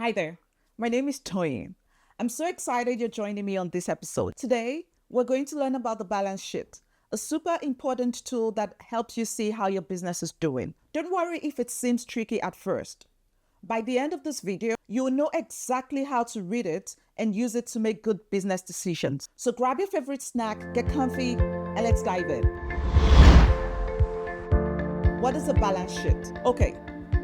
Hi there, my name is Toyin. I'm so excited you're joining me on this episode. Today, we're going to learn about the balance sheet, a super important tool that helps you see how your business is doing. Don't worry if it seems tricky at first. By the end of this video, you'll know exactly how to read it and use it to make good business decisions. So grab your favorite snack, get comfy, and let's dive in. What is a balance sheet? Okay,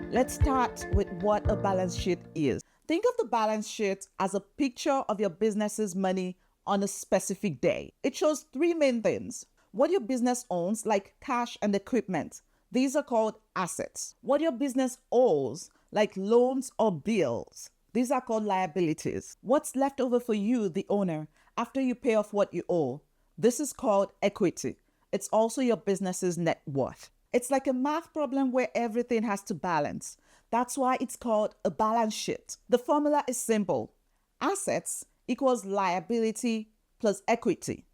let's start with what a balance sheet is. Think of the balance sheet as a picture of your business's money on a specific day. It shows three main things: what your business owns, like cash and equipment. These are called assets. What your business owes, like loans or bills. These are called liabilities. What's left over for you, the owner, after you pay off what you owe. This is called equity. It's also your business's net worth. It's like a math problem where everything has to balance. That's why it's called a balance sheet. The formula is simple. Assets equals liability plus equity.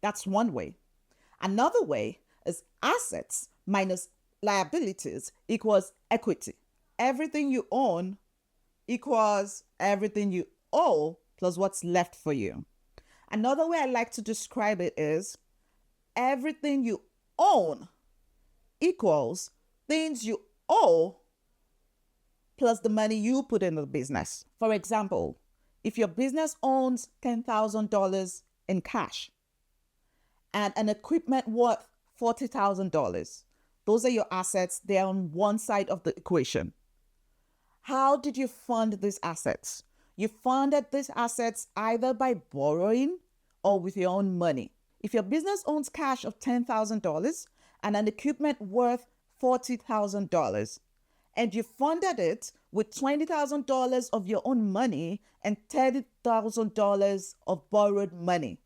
That's one way. Another way is assets minus liabilities equals equity. Everything you own equals everything you owe plus what's left for you. Another way I like to describe it is everything you own equals things you owe plus the money you put in the business. For example, if your business owns $10,000 in cash and an equipment worth $40,000, those are your assets. They're on one side of the equation. How did you fund these assets? You funded these assets either by borrowing or with your own money. If your business owns cash of $10,000 and an equipment worth $40,000, and you funded it with $20,000 of your own money and $30,000 of borrowed money,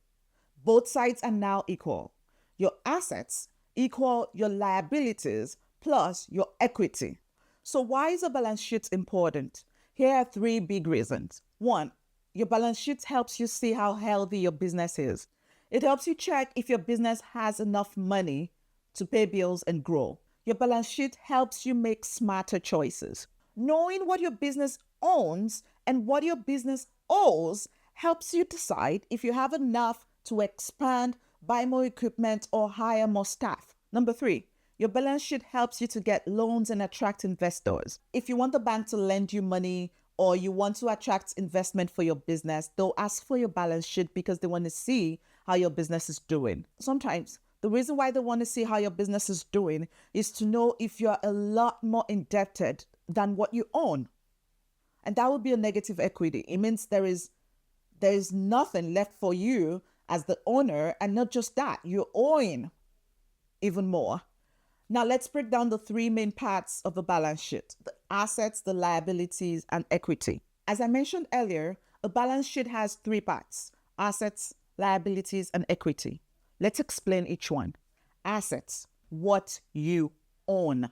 both sides are now equal. Your assets equal your liabilities plus your equity. So why is a balance sheet important? Here are three big reasons. One, your balance sheet helps you see how healthy your business is. It helps you check if your business has enough money to pay bills and grow. Your balance sheet helps you make smarter choices. Knowing what your business owns and what your business owes helps you decide if you have enough to expand, buy more equipment, or hire more staff. Number three, your balance sheet helps you to get loans and attract investors. If you want the bank to lend you money or you want to attract investment for your business, they'll ask for your balance sheet because they want to see how your business is doing. Sometimes the reason why they want to see how your business is doing is to know if you're a lot more indebted than what you own. And that would be a negative equity. It means there is nothing left for you as the owner, and not just that, you're owing even more. Now let's break down the three main parts of the balance sheet: the assets, the liabilities, and equity. As I mentioned earlier, a balance sheet has three parts: assets, liabilities, and equity. Let's explain each one. Assets, what you own.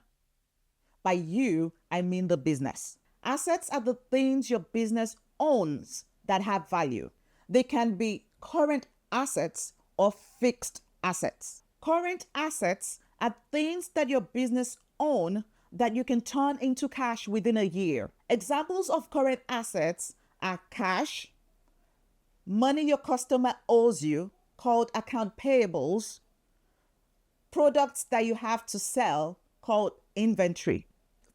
By you, I mean the business. Assets are the things your business owns that have value. They can be current assets or fixed assets. Current assets are things that your business own that you can turn into cash within a year. Examples of current assets are cash, money your customer owes you, called account payables, products that you have to sell, called inventory.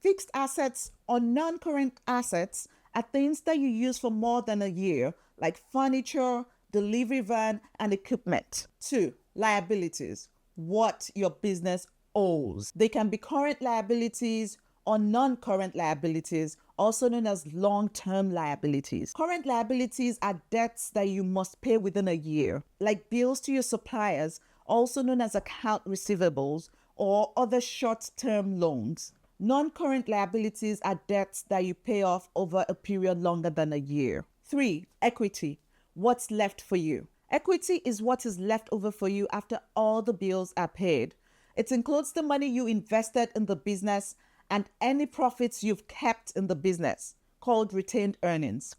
Fixed assets or non-current assets are things that you use for more than a year, like furniture, delivery van, and equipment. 2, liabilities, what your business owes. They can be current liabilities or non-current liabilities, also known as long-term liabilities. Current liabilities are debts that you must pay within a year, like bills to your suppliers, also known as account receivables, or other short-term loans. Non-current liabilities are debts that you pay off over a period longer than a year. 3, equity, what's left for you. Equity is what is left over for you after all the bills are paid. It includes the money you invested in the business and any profits you've kept in the business, called retained earnings.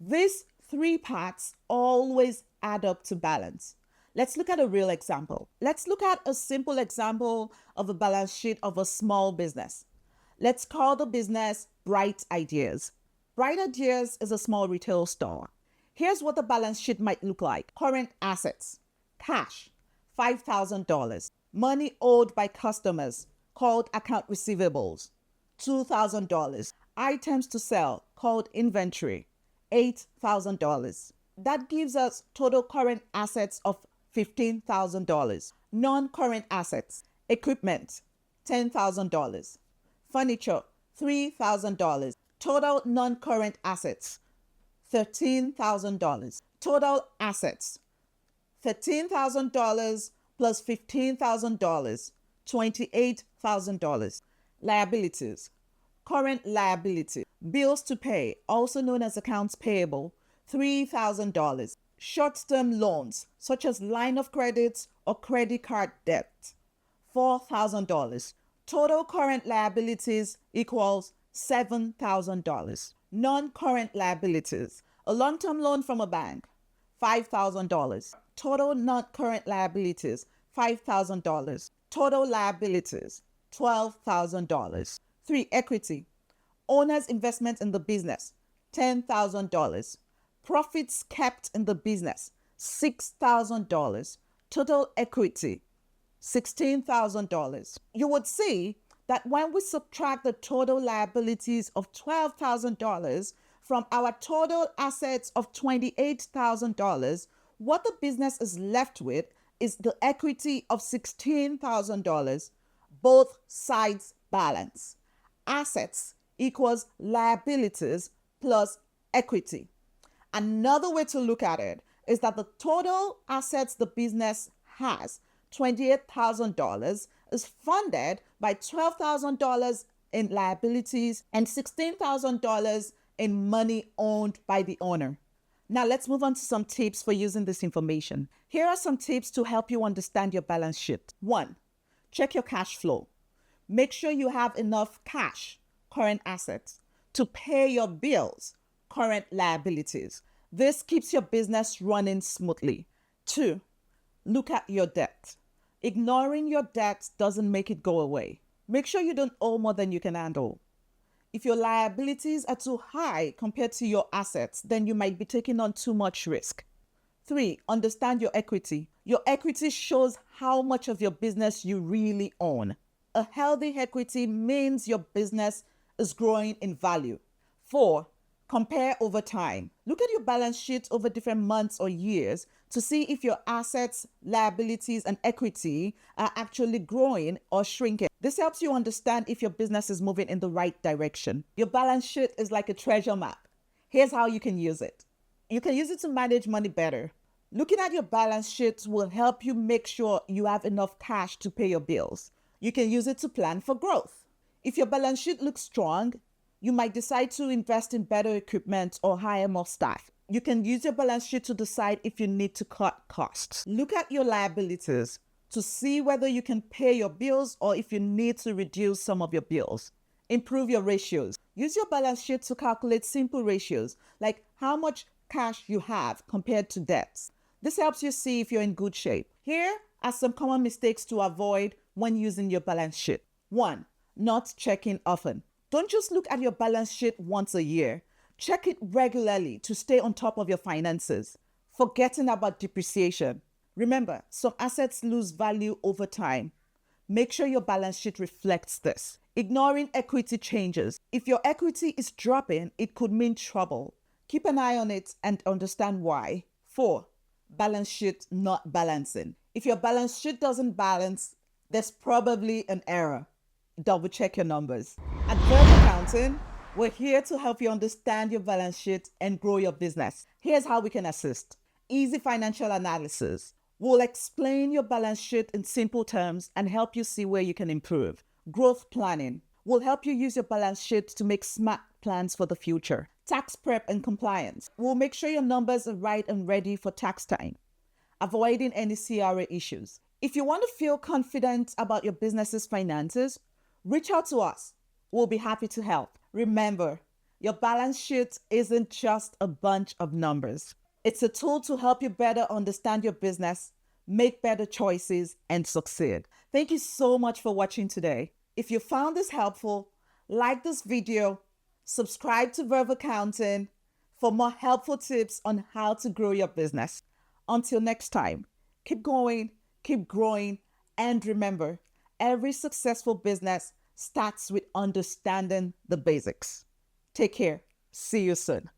These three parts always add up to balance. Let's look at a real example. Let's look at a simple example of a balance sheet of a small business. Let's call the business Bright Ideas. Bright Ideas is a small retail store. Here's what the balance sheet might look like. Current assets: cash, $5,000. Money owed by customers, called account receivables, $2,000. Items to sell, called inventory, $8,000. That gives us total current assets of $15,000. Non-current assets: equipment, $10,000. Furniture, $3,000. Total non-current assets, $13,000. Total assets, $13,000 plus $15,000, $28,000. Liabilities: current liability, bills to pay, also known as accounts payable, $3,000. Short-term loans, such as line of credit or credit card debt, $4,000. Total current liabilities equals $7,000. Non-current liabilities: a long-term loan from a bank, $5,000. Total non-current liabilities, $5,000. Total liabilities, $12,000. 3. Equity: owner's investment in the business, $10,000. Profits kept in the business, $6,000. Total equity, $16,000. You would see that when we subtract the total liabilities of $12,000 from our total assets of $28,000, what the business is left with is the equity of $16,000. Both sides balance. Assets equals liabilities plus equity. Another way to look at it is that the total assets the business has, $28,000, is funded by $12,000 in liabilities and $16,000 in money owned by the owner. Now let's move on to some tips for using this information. Here are some tips to help you understand your balance sheet. 1. Check your cash flow. Make sure you have enough cash, current assets, to pay your bills, current liabilities. This keeps your business running smoothly. 2. Look at your debt. Ignoring your debt doesn't make it go away. Make sure you don't owe more than you can handle. If your liabilities are too high compared to your assets, then you might be taking on too much risk. 3. Understand your equity. Your equity shows how much of your business you really own. A healthy equity means your business is growing in value. 4. Compare over time. Look at your balance sheet over different months or years to see if your assets, liabilities, and equity are actually growing or shrinking. This helps you understand if your business is moving in the right direction. Your balance sheet is like a treasure map. Here's how you can use it. You can use it to manage money better. Looking at your balance sheet will help you make sure you have enough cash to pay your bills. You can use it to plan for growth. If your balance sheet looks strong, you might decide to invest in better equipment or hire more staff. You can use your balance sheet to decide if you need to cut costs. Look at your liabilities to see whether you can pay your bills or if you need to reduce some of your bills. Improve your ratios. Use your balance sheet to calculate simple ratios, like how much cash you have compared to debts. This helps you see if you're in good shape. Here are some common mistakes to avoid when using your balance sheet. 1. Not checking often. Don't just look at your balance sheet once a year. Check it regularly to stay on top of your finances. Forgetting about depreciation. Remember, some assets lose value over time. Make sure your balance sheet reflects this. Ignoring equity changes. If your equity is dropping, it could mean trouble. Keep an eye on it and understand why. 4. Balance sheet not balancing. If your balance sheet doesn't balance, there's probably an error. Double check your numbers. At Verb Accounting, we're here to help you understand your balance sheet and grow your business. Here's how we can assist. Easy financial analysis. We'll explain your balance sheet in simple terms and help you see where you can improve. Growth planning. We'll help you use your balance sheet to make smart plans for the future. Tax prep and compliance. We'll make sure your numbers are right and ready for tax time. Avoiding any CRA issues. If you want to feel confident about your business's finances, reach out to us. We'll be happy to help. Remember, your balance sheet isn't just a bunch of numbers. It's a tool to help you better understand your business, make better choices, and succeed. Thank you so much for watching today. If you found this helpful, like this video, Subscribe to Verve Accounting for more helpful tips on how to grow your business. Until next time, keep going, keep growing, and remember, every successful business starts with understanding the basics. Take care. See you soon.